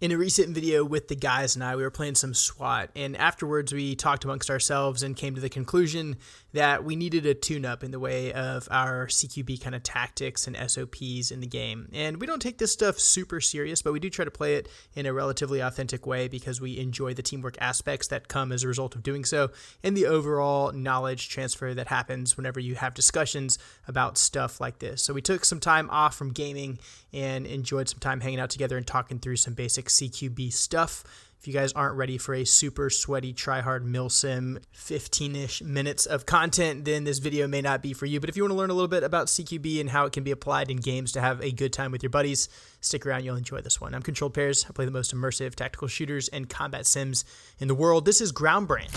In a recent video with the guys and I, we were playing some SWAT, and afterwards we talked amongst ourselves and came to the conclusion that we needed a tune-up in the way of our CQB kind of tactics and SOPs in the game. And we don't take this stuff super serious, but we do try to play it in a relatively authentic way because we enjoy the teamwork aspects that come as a result of doing so, and the overall knowledge transfer that happens whenever you have discussions about stuff like this. So we took some time off from gaming and enjoyed some time hanging out together and talking through some basic CQB stuff. If you guys aren't ready for a super sweaty tryhard milsim 15-ish minutes of content, then this video may not be for you. But if you want to learn a little bit about CQB and how it can be applied in games to have a good time with your buddies, stick around, you'll enjoy this one. I'm Controlled Pairs. I play the most immersive tactical shooters and combat sims in the world. This is Ground Branch.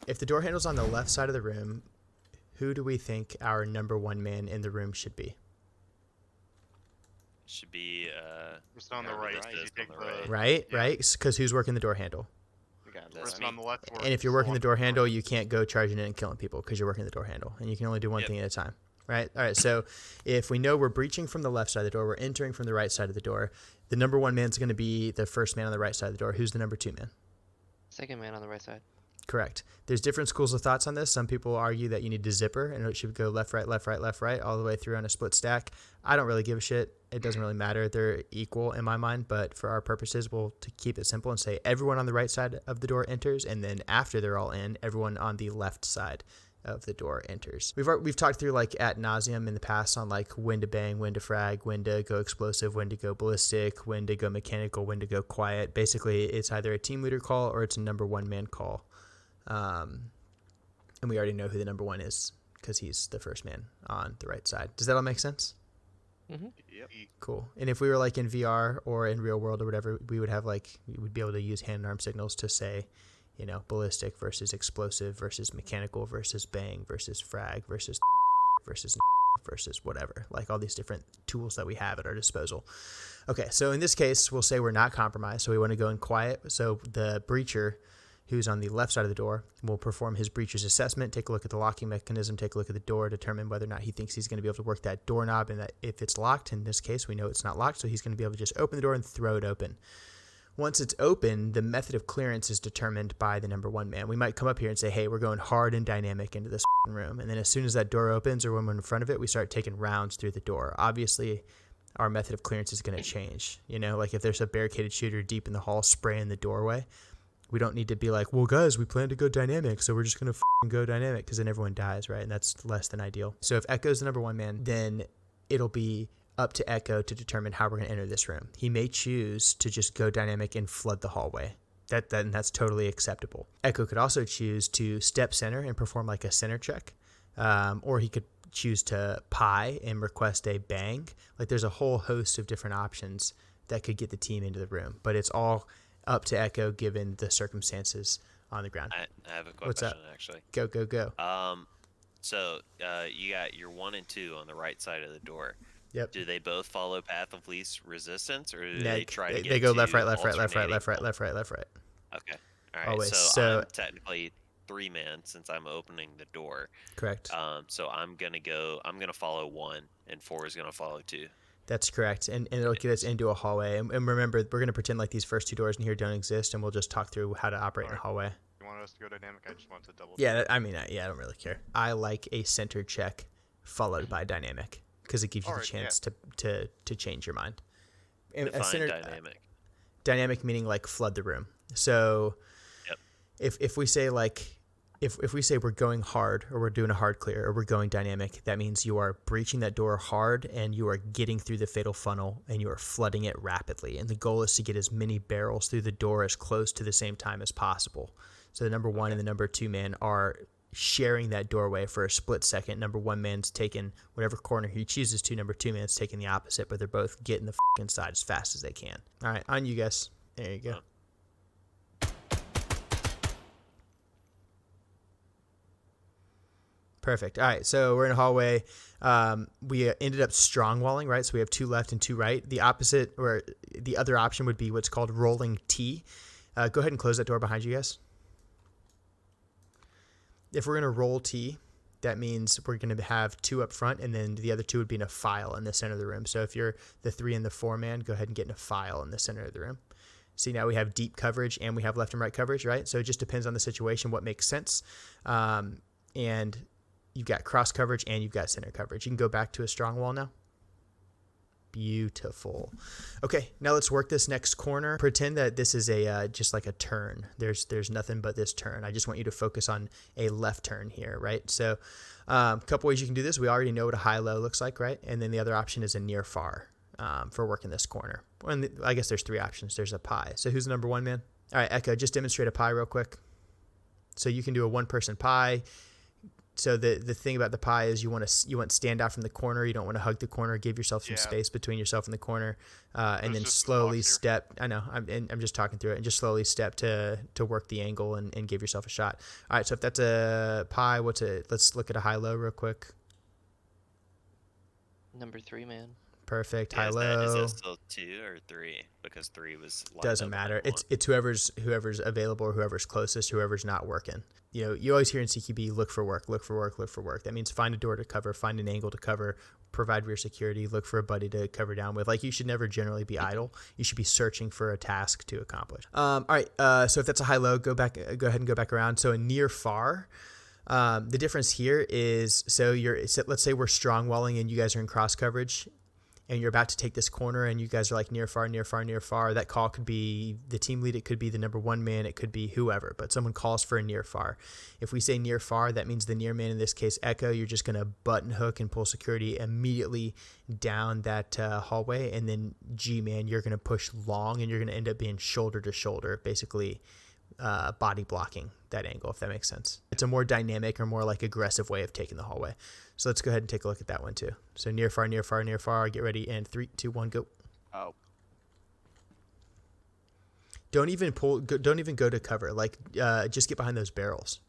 If the door handle's on the left side of the room, who do we think our number one man in the room should be? Should be just on the right. Right, because who's working the door handle? Person on the left. And if you're working the door handle, you can't go charging in and killing people because you're working the door handle, and you can only do one thing at a time. Right? All right, so if we know we're breaching from the left side of the door, we're entering from the right side of the door, the number one man's going to be the first man on the right side of the door. Who's the number two man? Second man on the right side. Correct. There's different schools of thoughts on this. Some people argue that you need to zipper and it should go left, right, left, right, left, right, all the way through on a split stack. I don't really give a shit. It doesn't really matter. They're equal in my mind, but for our purposes, we'll keep it simple and say everyone on the right side of the door enters, and then after they're all in, everyone on the left side of the door enters. We've talked through like ad nauseum in the past on like when to bang, when to frag, when to go explosive, when to go ballistic, when to go mechanical, when to go quiet. Basically, it's either a team leader call or it's a number one man call. And we already know who the number one is because he's the first man on the right side. Does that all make sense? Mm-hmm. Yep. Cool. And if we were like in VR or in real world or whatever, we would be able to use hand and arm signals to say, you know, ballistic versus explosive versus mechanical versus bang versus frag versus versus whatever, like all these different tools that we have at our disposal. Okay. So in this case, we'll say we're not compromised. So we want to go in quiet. So the breacher, who's on the left side of the door, will perform his breacher's assessment, take a look at the locking mechanism, take a look at the door, determine whether or not he thinks he's going to be able to work that doorknob, and that if it's locked, in this case, we know it's not locked, so he's going to be able to just open the door and throw it open. Once it's open, the method of clearance is determined by the number one man. We might come up here and say, hey, we're going hard and dynamic into this room, and then as soon as that door opens or when we're in front of it, we start taking rounds through the door. Obviously, our method of clearance is going to change. You know, like if there's a barricaded shooter deep in the hall spraying the doorway, we don't need to be like, well, guys, we plan to go dynamic, so we're just going to go dynamic, because then everyone dies, right? And that's less than ideal. So if Echo's the number one man, then it'll be up to Echo to determine how we're going to enter this room. He may choose to just go dynamic and flood the hallway. That's totally acceptable. Echo could also choose to step center and perform like a center check, or he could choose to pie and request a bang. Like there's a whole host of different options that could get the team into the room, but it's all up to Echo given the circumstances on the ground. I have a question. What's up? Actually. Go. So you got your 1 and 2 on the right side of the door. Yep. Do they both follow path of least resistance, or do they try to get they go left, right. alternating? Okay. All right. Always. So I'm technically 3-man since I'm opening the door. Correct. So I'm gonna follow 1, and 4 is gonna follow 2. That's correct, and it'll get us into a hallway. And remember, we're going to pretend like these first two doors in here don't exist, and we'll just talk through how to operate in a hallway. You want us to go dynamic? I just want to double. Yeah, I don't really care. I like a center check followed by dynamic because it gives you the chance to change your mind. And Define dynamic. Dynamic meaning like flood the room. So if we say like, if we say we're going hard or we're doing a hard clear or we're going dynamic, that means you are breaching that door hard and you are getting through the fatal funnel and you are flooding it rapidly. And the goal is to get as many barrels through the door as close to the same time as possible. So the number one and the number two man are sharing that doorway for a split second. Number one man's taking whatever corner he chooses to. Number two man's taking the opposite, but they're both getting the inside as fast as they can. All right, on you guys. There you go. Perfect. All right, so we're in a hallway. We ended up strong walling, right? So we have 2 left and 2 right. The opposite, or the other option would be what's called rolling T. Go ahead and close that door behind you guys. If we're going to roll T, that means we're going to have 2 up front, and then the other 2 would be in a file in the center of the room. So if you're the 3 and the 4 man, go ahead and get in a file in the center of the room. See, now we have deep coverage and we have left and right coverage, right? So it just depends on the situation, what makes sense. And you've got cross coverage and you've got center coverage. You can go back to a strong wall now. Beautiful. Okay, now let's work this next corner. Pretend that this is a just like a turn. There's nothing but this turn. I just want you to focus on a left turn here, right? So a couple ways you can do this. We already know what a high-low looks like, right? And then the other option is a near-far for working this corner. And I guess there's 3 options. There's a pie. So who's the number 1 man? All right, Echo, just demonstrate a pie real quick. So you can do a 1-person pie. So the thing about the pie is you want to stand out from the corner. You don't want to hug the corner. Give yourself some space between yourself and the corner, and then slowly step. I know I'm just talking through it, and just slowly step to work the angle and give yourself a shot. All right. So if that's a pie, let's look at a high-low real quick. Number 3 man. Perfect. Yeah, High-low. Is that still 2 or 3? Because 3 was Doesn't matter. It's whoever's available or whoever's closest, whoever's not working. You know, you always hear in CQB, look for work. That means find a door to cover, find an angle to cover, provide rear security, look for a buddy to cover down with. Like, you should never generally be idle. You should be searching for a task to accomplish. All right. So if that's a high-low, go ahead and go back around. So a near-far. The difference here is, let's say we're strong walling and you guys are in cross coverage, and you're about to take this corner and you guys are like near far. That call could be the team lead. It could be the number 1 man. It could be whoever, but someone calls for a near far. If we say near far, that means the near man, in this case, Echo, you're just going to button hook and pull security immediately down that hallway. And then G man, you're going to push long and you're going to end up being shoulder to shoulder, basically body blocking that angle, if that makes sense. It's a more dynamic or more like aggressive way of taking the hallway. So let's go ahead and take a look at that one too. So near far. Get ready, and 3, 2, 1, go. Oh. Don't even go to cover. Like, just get behind those barrels.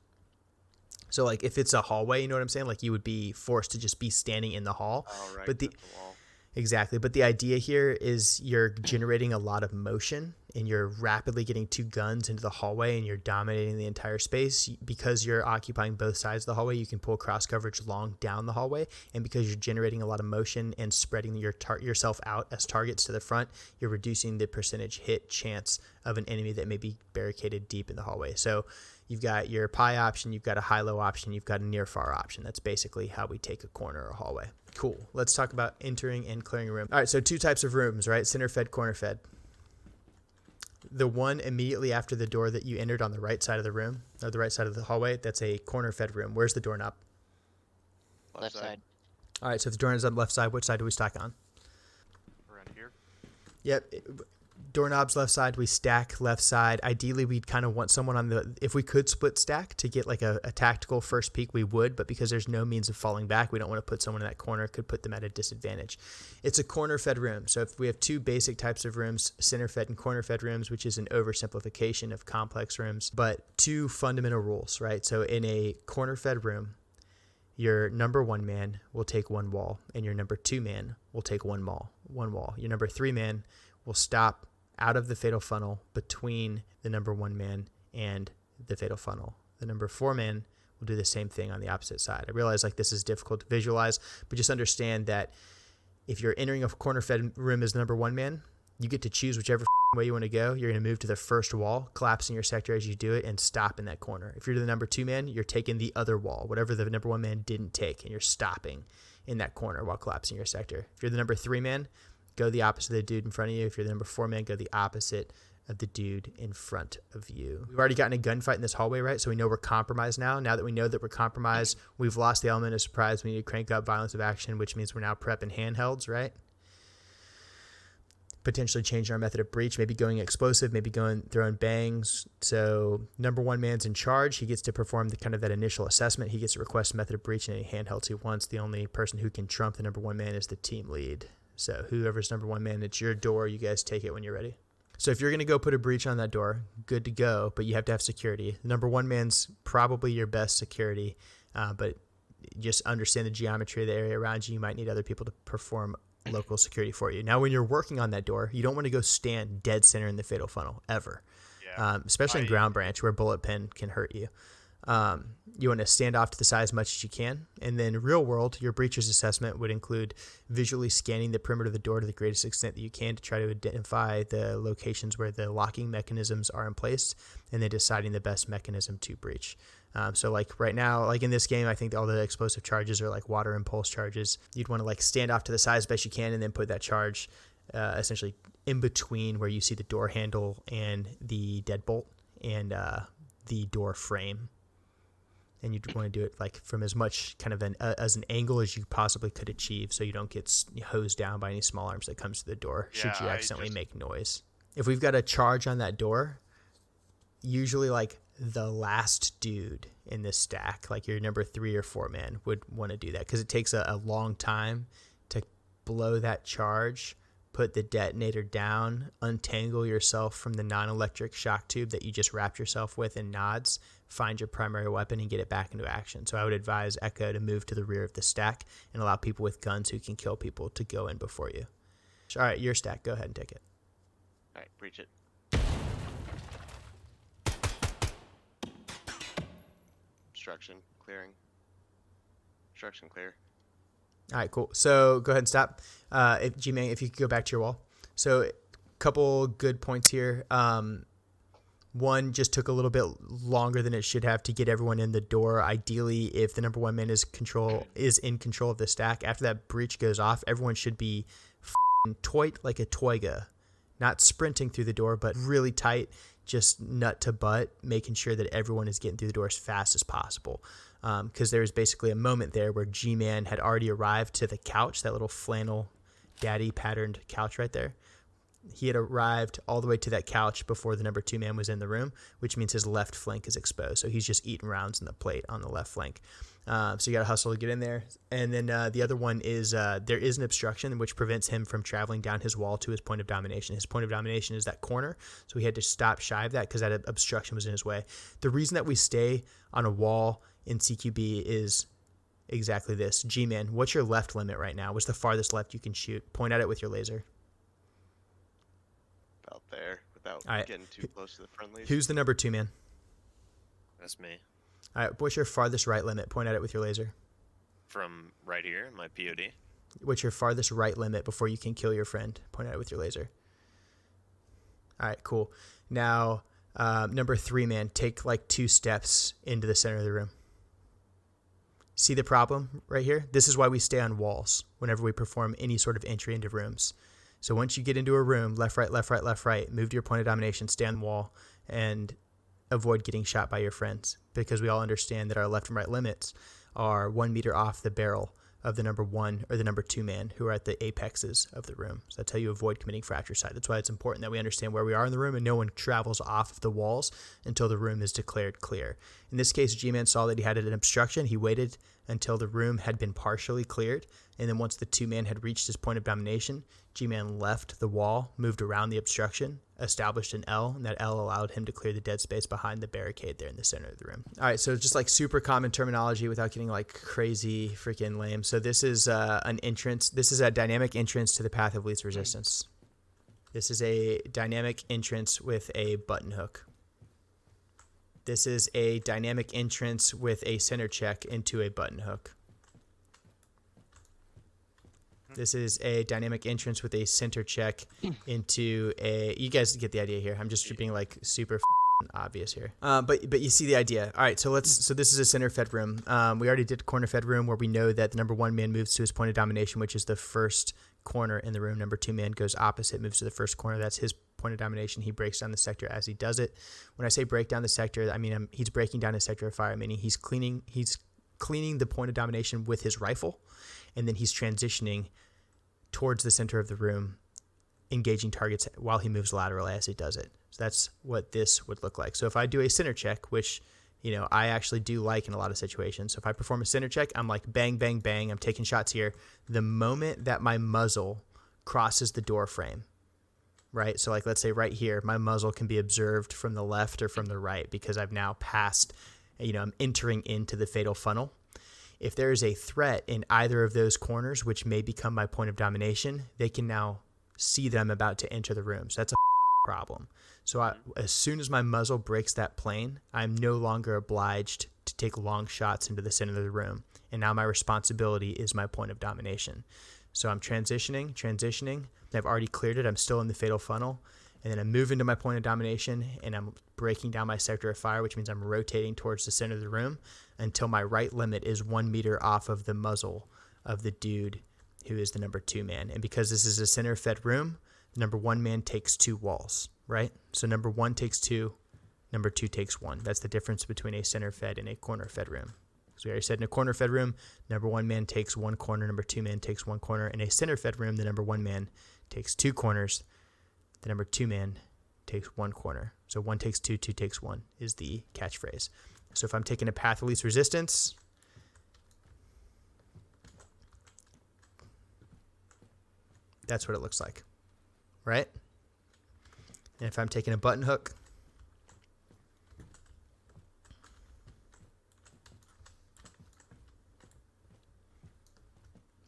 So like if it's a hallway, you know what I'm saying? Like you would be forced to just be standing in the hall. Oh, right. But The wall. Exactly. But the idea here is you're generating a lot of motion and you're rapidly getting 2 guns into the hallway and you're dominating the entire space. Because you're occupying both sides of the hallway, you can pull cross coverage long down the hallway. And because you're generating a lot of motion and spreading yourself out as targets to the front, you're reducing the percentage hit chance of an enemy that may be barricaded deep in the hallway. So you've got your pie option, you've got a high-low option, you've got a near-far option. That's basically how we take a corner or a hallway. Cool. Let's talk about entering and clearing a room. All right, so 2 types of rooms, right? Center fed, corner fed. The one immediately after the door that you entered on the right side of the room, or the right side of the hallway, that's a corner fed room. Where's the doorknob? Left side. All right, so if the doorknob's on the left side, which side do we stack on? Around here. Yep. Doorknobs left side, we stack left side. Ideally, we'd kind of want someone on the, if we could split stack to get like a tactical first peek, we would, but because there's no means of falling back, we don't want to put someone in that corner. It could put them at a disadvantage. It's a corner fed room. So if we have 2 basic types of rooms, center fed and corner fed rooms, which is an oversimplification of complex rooms, but 2 fundamental rules, right? So in a corner fed room, your number 1 man will take 1 wall and your number 2 man will take one wall. Your number 3 man will stop out of the fatal funnel between the number 1 man and the fatal funnel. The number 4 man will do the same thing on the opposite side. I realize like this is difficult to visualize, but just understand that if you're entering a corner fed room as the number 1 man, you get to choose whichever way you want to go. You're going to move to the first wall, collapsing your sector as you do it, and stop in that corner. If you're the number 2 man, you're taking the other wall, whatever the number 1 man didn't take, and you're stopping in that corner while collapsing your sector. If you're the number 3 man, go the opposite of the dude in front of you. If you're the number 4 man, go the opposite of the dude in front of you. We've already gotten a gunfight in this hallway, right? So we know we're compromised now. Now that we know that we're compromised, we've lost the element of surprise. We need to crank up violence of action, which means we're now prepping handhelds, right? Potentially changing our method of breach, maybe going explosive, maybe throwing bangs. So number 1 man's in charge. He gets to perform the kind of that initial assessment. He gets to request method of breach and any handhelds he wants. The only person who can trump the number 1 man is the team lead. So whoever's number 1 man, it's your door. You guys take it when you're ready. So if you're going to go put a breach on that door, good to go, but you have to have security. The number 1 man's probably your best security, but just understand the geometry of the area around you. You might need other people to perform local security for you. Now, when you're working on that door, you don't want to go stand dead center in the fatal funnel, ever, especially in ground branch where bullet pin can hurt you. You want to stand off to the side as much as you can. And then real world, your breacher's assessment would include visually scanning the perimeter of the door to the greatest extent that you can to try to identify the locations where the locking mechanisms are in place, and then deciding the best mechanism to breach. So like right now, like in this game, I think all the explosive charges are like water impulse charges. You'd want to like stand off to the side as best you can and then put that charge essentially in between where you see the door handle and the deadbolt and the door frame. And you'd want to do it like from as much kind of as an angle as you possibly could achieve, so you don't get hosed down by any small arms that comes to the door should you accidentally make noise. If we've got a charge on that door, usually like the last dude in this stack, like your number 3 or 4 man, would want to do that because it takes a long time to blow that charge, put the detonator down, untangle yourself from the non-electric shock tube that you just wrapped yourself with in nods, find your primary weapon, and get it back into action. So I would advise Echo to move to the rear of the stack and allow people with guns who can kill people to go in before you. All right, your stack. Go ahead and take it. All right, breach it. Obstruction, clearing. Obstruction, clear. All right, cool. So go ahead and stop. G-Man, if you could go back to your wall. So a couple good points here. One just took a little bit longer than it should have to get everyone in the door. Ideally, if the number 1 man is in control of the stack, after that breach goes off, everyone should be toit like a toiga. Not sprinting through the door, but really tight, just nut to butt, making sure that everyone is getting through the door as fast as possible. Because there was basically a moment there where G-Man had already arrived to the couch, that little flannel daddy patterned couch right there. He had arrived all the way to that couch before the number 2 man was in the room, which means his left flank is exposed. So he's just eating rounds in the plate on the left flank. So you got to hustle to get in there. And then the other one is there is an obstruction which prevents him from traveling down his wall to his point of domination. His point of domination is that corner. So he had to stop shy of that because that obstruction was in his way. The reason that we stay on a wall in CQB is exactly this. G-Man, what's your left limit right now? What's the farthest left you can shoot? Point at it with your laser. About there, without getting too close to the friendlies. Who's the number 2 man? That's me. All right, what's your farthest right limit? Point at it with your laser. From right here, my POD. What's your farthest right limit before you can kill your friend? Point at it with your laser. All right, cool. Now, number 3 man, take like 2 steps into the center of the room. See the problem right here? This is why we stay on walls whenever we perform any sort of entry into rooms. So once you get into a room, left, right, left, right, left, right, move to your point of domination, stay on the wall, and avoid getting shot by your friends, because we all understand that our left and right limits are 1 meter off the barrel of the number 1 or the number 2 man who are at the apexes of the room. So that's how you avoid committing fratricide. That's why it's important that we understand where we are in the room and no one travels off of the walls until the room is declared clear. In this case, G-Man saw that he had an obstruction. He waited until the room had been partially cleared, and then once the 2 man had reached his point of domination, G-Man left the wall, moved around the obstruction, established an L, and that L allowed him to clear the dead space behind the barricade there in the center of the room. All right, so just like super common terminology without getting like crazy freaking lame. So this is an entrance. This is a dynamic entrance to the path of least resistance. This is a dynamic entrance with a button hook. This is a dynamic entrance with a center check into a button hook. This is a dynamic entrance with a center check into a... You guys get the idea here. I'm just being like super obvious here. But you see the idea. All right, so this is a center fed room. We already did corner fed room where we know that the number 1 man moves to his point of domination, which is the first corner in the room. Number 2 man goes opposite, moves to the first corner. That's his point of domination. He breaks down the sector as he does it. When I say break down the sector, I mean he's breaking down a sector of fire, meaning he's cleaning the point of domination with his rifle, and then he's transitioning towards the center of the room, engaging targets while he moves laterally as he does it. So that's what this would look like. So if I do a center check, which I actually do like in a lot of situations. So if I perform a center check, I'm like bang, bang, bang. I'm taking shots here. The moment that my muzzle crosses the door frame, right? So like let's say right here, my muzzle can be observed from the left or from the right because I've now passed, I'm entering into the fatal funnel. If there is a threat in either of those corners, which may become my point of domination, they can now see that I'm about to enter the room. So that's a problem. So as soon as my muzzle breaks that plane, I'm no longer obliged to take long shots into the center of the room. And now my responsibility is my point of domination. So I'm transitioning. I've already cleared it. I'm still in the fatal funnel. And then I'm moving to my point of domination, and I'm breaking down my sector of fire, which means I'm rotating towards the center of the room until my right limit is 1 meter off of the muzzle of the dude who is the number 2 man. And because this is a center fed room, the number 1 man takes 2 walls, right? So number 1 takes 2, number 2 takes 1. That's the difference between a center fed and a corner fed room. So we already said in a corner fed room, number 1 man takes 1 corner, number 2 man takes 1 corner. In a center fed room, the number 1 man takes 2 corners, the number 2 man takes 1 corner. So 1 takes 2, 2 takes 1 is the catchphrase. So if I'm taking a path of least resistance, that's what it looks like, right? And if I'm taking a button hook,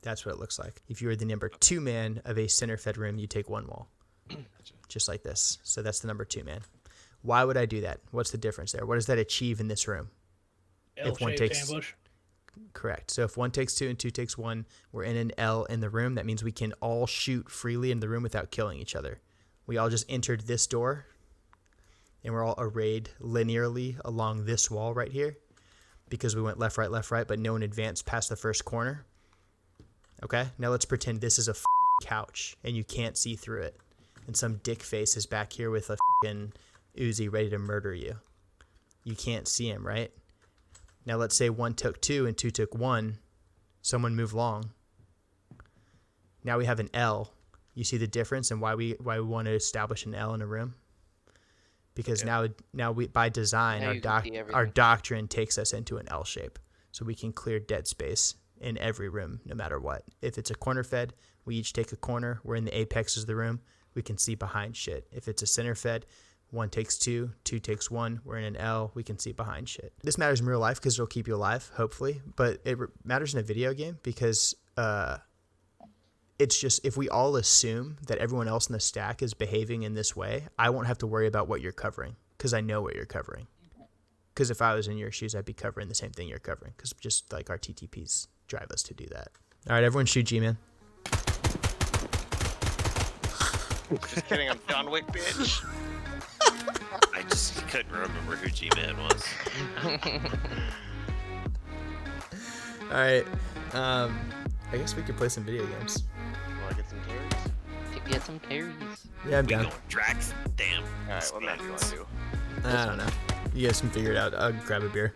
that's what it looks like. If you are the number 2 man of a center fed room, you take 1 wall. Just like this. So that's the number 2 man. Why would I do that? What's the difference there? What does that achieve in this room? L-shaped ambush. Correct. So if 1 takes 2 and 2 takes 1, we're in an L in the room. That means we can all shoot freely in the room without killing each other. We all just entered this door, and we're all arrayed linearly along this wall right here because we went left, right, but no one advanced past the first corner. Okay? Now let's pretend this is a couch, and you can't see through it. And some dick face is back here with a fucking Uzi ready to murder you. You can't see him, right? Now let's say 1 took 2 and 2 took 1. Someone move long. Now we have an L. You see the difference and why we want to establish an L in a room? Because now we by design our doctrine takes us into an L shape. So we can clear dead space in every room no matter what. If it's a corner fed, we each take a corner. We're in the apexes of the room. We can see behind shit. If it's a center fed, 1 takes 2, 2 takes 1. We're in an L. We can see behind shit. This matters in real life because it'll keep you alive, hopefully. But it matters in a video game because it's just if we all assume that everyone else in the stack is behaving in this way, I won't have to worry about what you're covering because I know what you're covering. Because if I was in your shoes, I'd be covering the same thing you're covering because just like our TTPs drive us to do that. All right, everyone shoot G-Man. Just kidding, I'm John Wick, bitch. I just couldn't remember who G-Man was. All right. I guess we could play some video games. Want to get some carries? Get some carries. Yeah, I'm We down. going Drax? Damn. Alright, what map do you want to do? I don't know. You guys can figure it out. I'll grab a beer.